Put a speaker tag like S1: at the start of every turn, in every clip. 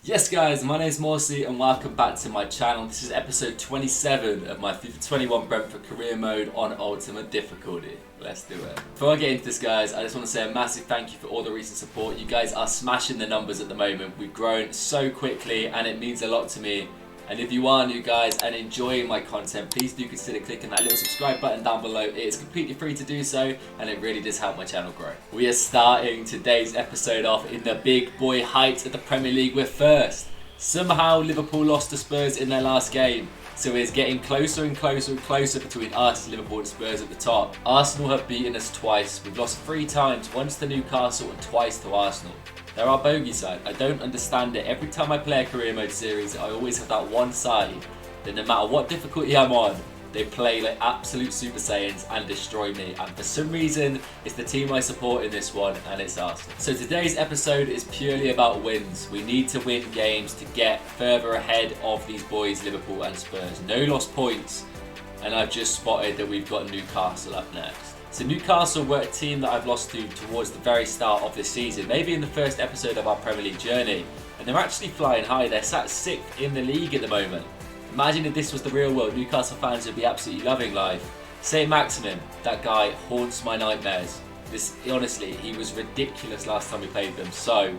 S1: Yes guys, my name is Morsey and welcome back to my channel. This is episode 27 of my FIFA 21 Brentford career mode on ultimate difficulty. Let's do it. Before I get into this guys, I just want to say a massive thank you for all the recent support. You guys are smashing the numbers at the moment. We've grown so quickly and it means a lot to me. And if you are new guys and enjoying my content, please do consider clicking that little subscribe button down below. It is completely free to do so and it really does help my channel grow. We are starting today's episode off in the big boy heights of the Premier League. We're first. Somehow Liverpool lost to Spurs in their last game. So it's getting closer and closer and closer between us, Liverpool and Spurs at the top. Arsenal have beaten us twice. We've lost 3 times, once to Newcastle and twice to Arsenal. They're our bogey side. I don't understand it. Every time I play a career mode series, I always have that one side that no matter what difficulty I'm on, they play like absolute Super Saiyans and destroy me. And for some reason, it's the team I support in this one, and it's Arsenal. So today's episode is purely about wins. We need to win games to get further ahead of these boys, Liverpool and Spurs. No lost points, and I've just spotted that we've got Newcastle up next. So Newcastle were a team that I've lost to towards the very start of this season, maybe in the first episode of our Premier League journey. And they're actually flying high. They're sat 6th in the league at the moment. Imagine if this was the real world. Newcastle fans would be absolutely loving life. Saint Maximin, that guy haunts my nightmares. Honestly, he was ridiculous last time we played them. So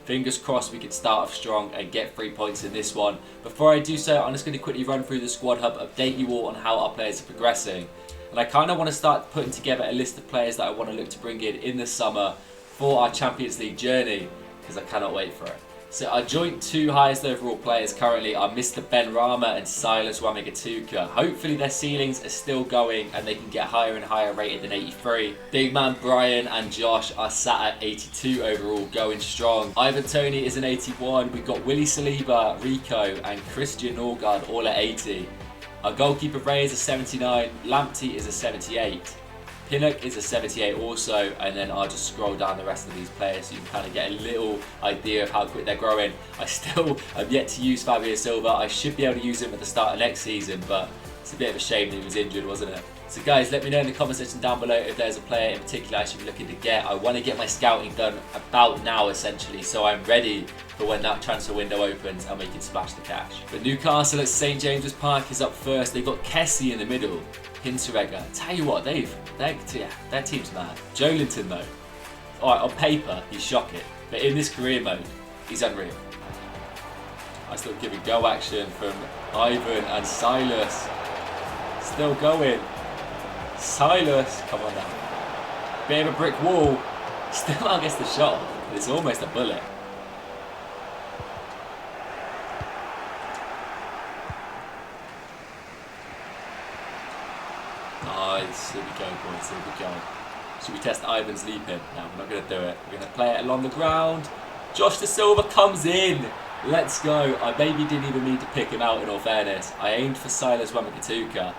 S1: fingers crossed we can start off strong and get 3 points in this one. Before I do so, I'm just going to quickly run through the squad hub, update you all on how our players are progressing. And I kind of want to start putting together a list of players that I want to look to bring in the summer for our Champions League journey, because I cannot wait for it. So our joint 2 highest overall players currently are Mr. Ben Rama and Silas Wamagatuka. Hopefully their ceilings are still going and they can get higher and higher rated than 83. Big man Bruyne and Josh are sat at 82 overall, going strong. Ivan Toney is an 81. We've got Willie Saliba, Rico and Christian Norgard all at 80. Our goalkeeper Ray is a 79, Lamptey is a 78, Pinnock is a 78 also, and then I'll just scroll down the rest of these players so you can kind of get a little idea of how quick they're growing. I still have yet to use Fabio Silva. I should be able to use him at the start of next season, but it's a bit of a shame that he was injured, wasn't it? So guys, let me know in the comment section down below if there's a player in particular I should be looking to get. I want to get my scouting done about now essentially, so I'm ready for when that transfer window opens and we can splash the cash. But Newcastle at St James's Park is up first. They've got Kessie in the middle, Hinteregger. Tell you what, their team's mad. Joelinton though, alright, on paper he's shocking, but in this career mode he's unreal. I still give a go action from Ivan and Silas. Still going. Silas, come on now. Bit of a brick wall. Still out gets the shot. It's almost a bullet. Nice. Here we go, boys. Here we go. Should we test Ivan's leaping? No, we're not going to do it. We're going to play it along the ground. Josh De Silva comes in. Let's go. I maybe didn't even need to pick him out in all fairness. I aimed for Silas Wamagatuka.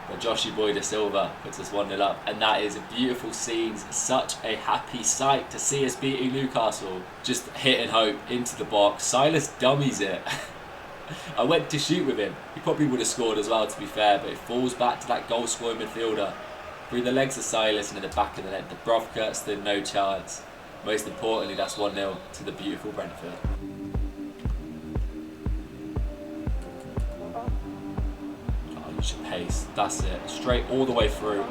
S1: But Joshy Boy De Silva puts us 1-0 up, and that is a beautiful scene. Such a happy sight to see us beating Newcastle. Just hitting hope into the box. Silas dummies it. I went to shoot with him. He probably would have scored as well, to be fair, but it falls back to that goal scoring midfielder. Through the legs of Silas and in the back of the net. Dubravka still no chance. Most importantly, that's 1-0 to the beautiful Brentford. Pace, that's it, straight all the way through,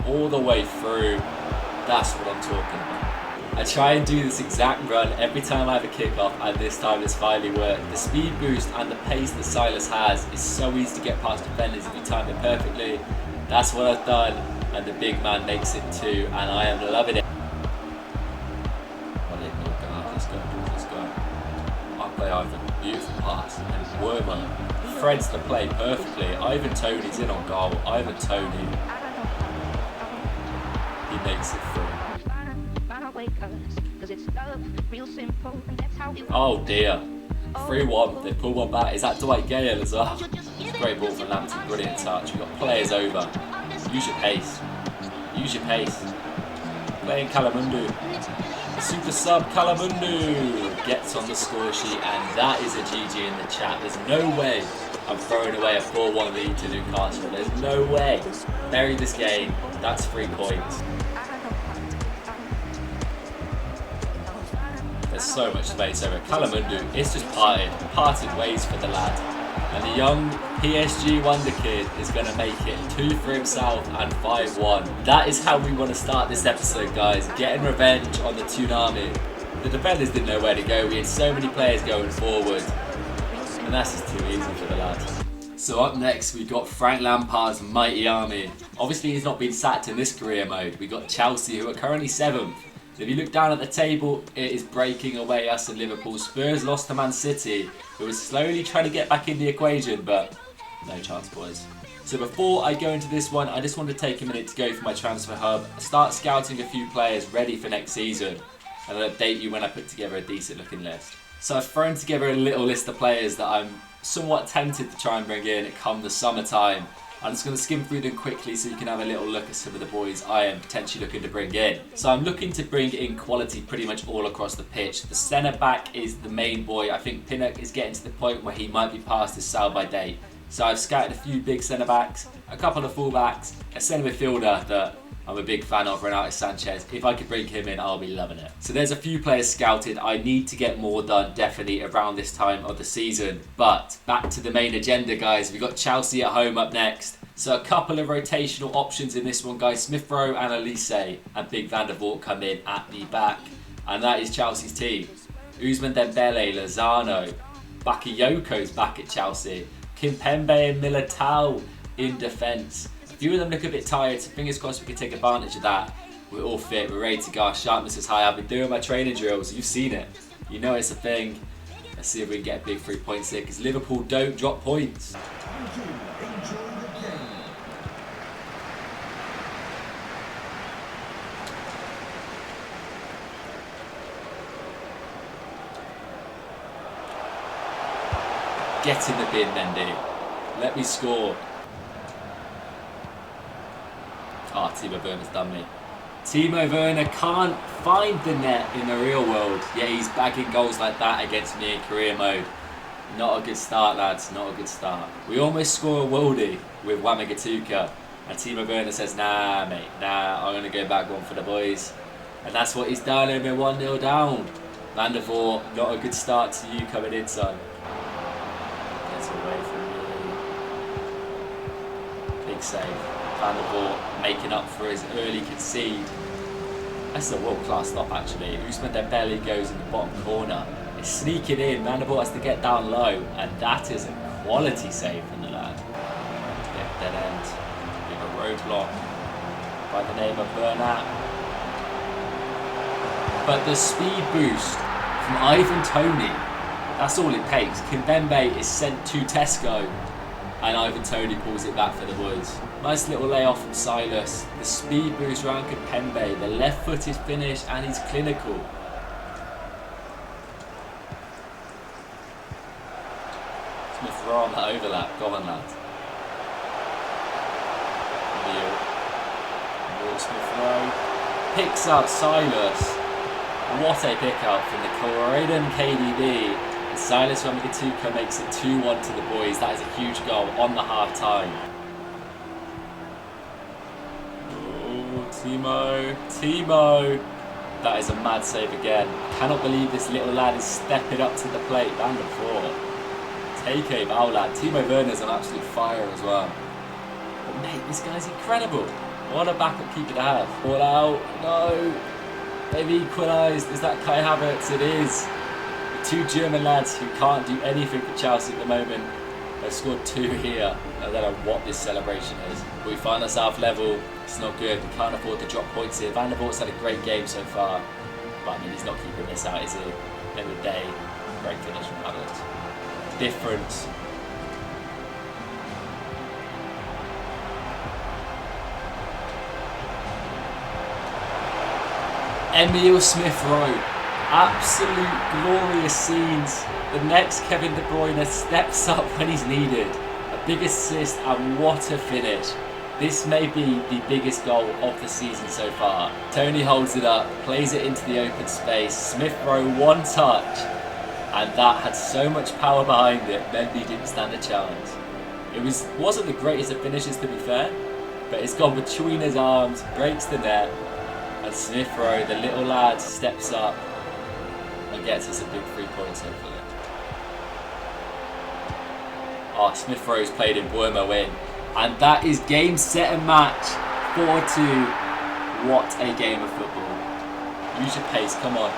S1: that's what I'm talking about. I try and do this exact run every time I have a kickoff, and this time it's finally worked. The speed boost and the pace that Silas has is so easy to get past defenders if you time it perfectly. That's what I've done, and the big man makes it too, and I am loving it. Let's go. I'll play Ivan, beautiful pass, and Wormer threads the play perfectly. Ivan Toney's in on goal. Ivan Toney. He makes it through. Oh dear. 3-1. They pull one back. Is that Dwight Gale as well? Great ball from Lamptey. Brilliant touch. We've got players over. Use your pace. Use your pace. Playing Calamundu. The super sub Calamundu gets on the score sheet, and that is a GG in the chat. There's no way I'm throwing away a 4-1 lead to Newcastle. There's no way. Bury this game. That's 3 points. there's so much space over. Calamundu, it's just parted ways for the lad. And the young PSG wonder kid is going to make it 2 for himself and 5-1. That is how we want to start this episode, guys. Getting revenge on the Tsunami. The defenders didn't know where to go. We had so many players going forward. And that's just too easy for the lads. So up next, we got Frank Lampard's mighty army. Obviously, he's not been sacked in this career mode. We got Chelsea, who are currently 7th. If you look down at the table, it is breaking away us and Liverpool. Spurs lost to Man City, who was slowly trying to get back in the equation, but no chance, boys. So before I go into this one, I just want to take a minute to go for my transfer hub, start scouting a few players ready for next season, and I'll update you when I put together a decent looking list. So I've thrown together a little list of players that I'm somewhat tempted to try and bring in come the summertime. I'm just going to skim through them quickly so you can have a little look at some of the boys I am potentially looking to bring in. So I'm looking to bring in quality pretty much all across the pitch. The centre back is the main boy. I think Pinnock is getting to the point where he might be past his sell by date. So I've scouted a few big centre backs, a couple of full backs, a centre midfielder that I'm a big fan of, Renato Sanchez. If I could bring him in, I'll be loving it. So there's a few players scouted. I need to get more done definitely around this time of the season. But back to the main agenda, guys. We've got Chelsea at home up next. So a couple of rotational options in this one, guys. Smith Rowe and Elise and Big Van der Voort come in at the back. And that is Chelsea's team. Ousmane Dembele, Lozano, Bakayoko's back at Chelsea. Kimpembe and Militao in defence. A few of them look a bit tired, so fingers crossed we can take advantage of that. We're all fit, we're ready to go. Our sharpness is high. I've been doing my training drills, you've seen it. You know it's a thing. Let's see if we can get a big 3 points here, because Liverpool don't drop points. Get in the bin, Mendy. Let me score. Oh, Timo Werner's done me. Timo Werner can't find the net in the real world, yet he's bagging goals like that against me in career mode. Not a good start, lads. Not a good start. We almost score a worldie with Wamagatuka, and Timo Werner says, nah, mate, nah, I'm going to go back one for the boys. And that's what he's done, and we're 1-0 down. Van der Voort, not a good start to you coming in, son. Away from me. Big save. Van der Voort making up for his early concede. That's a world-class stop, actually. Ousmane Dembele goes in the bottom corner. It's sneaking in. Van der Voort has to get down low, and that is a quality save from the lad. Dead end. We have a roadblock by the name of Bernat. But the speed boost from Ivan Toney, that's all it takes. Kimpembe is sent to Tesco and Ivan Toney pulls it back for the boys. Nice little layoff from Silas. The speed boost around Kimpembe, the left-footed finish, and he's clinical. Smith Rowe on that overlap. Go on, lad. Neil. Smith Rowe picks up Silas. What a pick up from the Croydon KDB. And Silas Wamagatuka makes it 2-1 to the boys. That is a huge goal on the half time. Oh, Timo. That is a mad save again. Cannot believe this little lad is stepping up to the plate. Van der Voort. Take a bow, lad. Timo Werner's on absolute fire as well. But mate, this guy's incredible. What a backup keeper to have. All out. No. They've equalised. Is that Kai Havertz? It is. The two German lads who can't do anything for Chelsea at the moment. They've scored 2 here. I don't know what this celebration is. We find ourselves level. It's not good. We can't afford to drop points here. Van der Voort's had a great game so far. But I mean, he's not keeping this out, is he? End of the day, great finish from Havertz. Difference. Emile Smith Rowe, absolute glorious scenes. The next Kevin De Bruyne steps up when he's needed. A big assist and what a finish. This may be the biggest goal of the season so far. Toney holds it up, plays it into the open space. Smith Rowe one touch, and that had so much power behind it. Mendy didn't stand a chance. It wasn't the greatest of finishes, to be fair, but it's gone between his arms, breaks the net. And Smith Rowe, the little lad, steps up and and gets us a big 3 points hopefully. Oh, Smith Rowe's played in, Bruyne win. And that is game, set and match. 4-2. What a game of football. Use your pace, come on.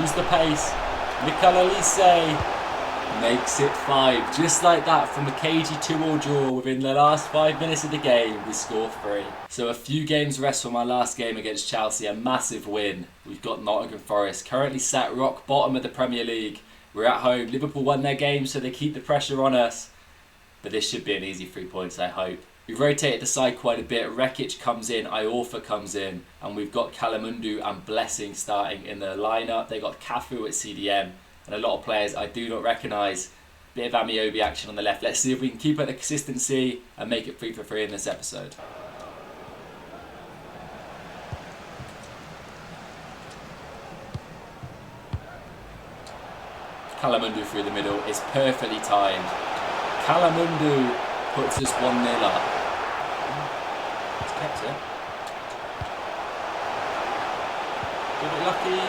S1: Use the pace. Nicola Lise makes it 5. Just like that, from a cagey 2-2 draw within the last 5 minutes of the game, we score 3. So a few games rest from our last game against Chelsea, a massive win. We've got Nottingham Forest, currently sat rock bottom of the Premier League. We're at home. Liverpool won their game, so they keep the pressure on us. But this should be an easy 3 points, I hope. We've rotated the side quite a bit. Rekic comes in, Iorfa comes in, and we've got Kalamundu and Blessing starting in the lineup. They got Cafu at CDM, and a lot of players I do not recognise. Bit of Amiobi action on the left. Let's see if we can keep up the consistency and make it 3 for 3 in this episode. Kalamundu through the middle is perfectly timed. Kalamundu puts us 1-0 up. He's kept it. Get it lucky.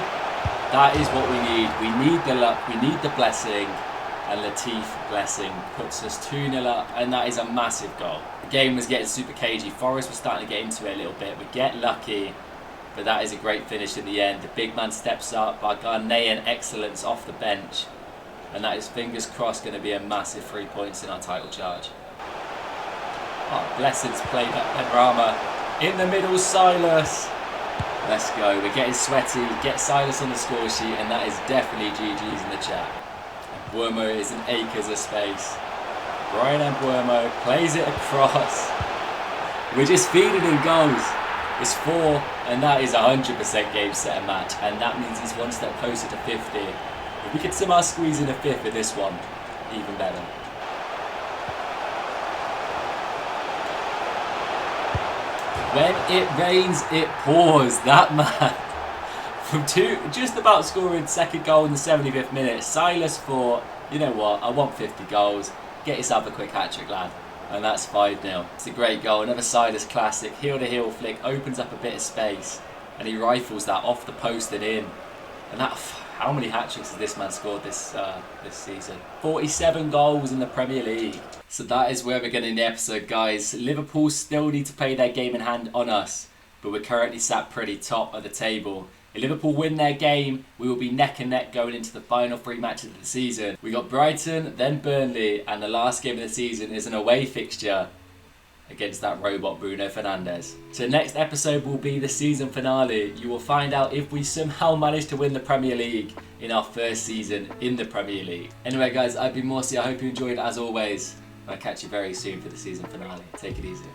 S1: That is what we need. We need the luck, we need the blessing. And Latif Blessing puts us 2-0 up, and that is a massive goal. The game was getting super cagey. Forest was starting to get into it a little bit. We get lucky, but that is a great finish in the end. The big man steps up, our Ghanaian excellence off the bench. And that is, fingers crossed, going to be a massive 3 points in our title charge. Oh, Blessing's played that Benrahma. In the middle, Silas. Let's go. We're getting sweaty. Get Silas on the score sheet, and that is definitely GG's in the chat. Bruyne is in acres of space. Bruyne and Bruyne plays it across. We're just feeding him goals. It's 4, and that is 100% game, set and match, and that means he's 1 step closer to 50. If we could somehow squeeze in a 5th in this one, even better. When it rains, it pours. That man, from just about scoring second goal in the 75th minute, Silas thought, you know what, I want 50 goals. Get yourself a quick hat-trick, lad. And that's 5-0. It's a great goal. Another Silas classic. Heel-to-heel flick, opens up a bit of space, and he rifles that off the post and in. And that, how many hat-tricks has this man scored this season? 47 goals in the Premier League. So that is where we're going to end the episode, guys. Liverpool still need to play their game in hand on us, but we're currently sat pretty top of the table. If Liverpool win their game, we will be neck and neck going into the final 3 matches of the season. We got Brighton, then Burnley, and the last game of the season is an away fixture against that robot Bruno Fernandes. So next episode will be the season finale. You will find out if we somehow manage to win the Premier League in our first season in the Premier League. Anyway guys, I've been Morsey. I hope you enjoyed as always. I'll catch you very soon for the season finale. Take it easy.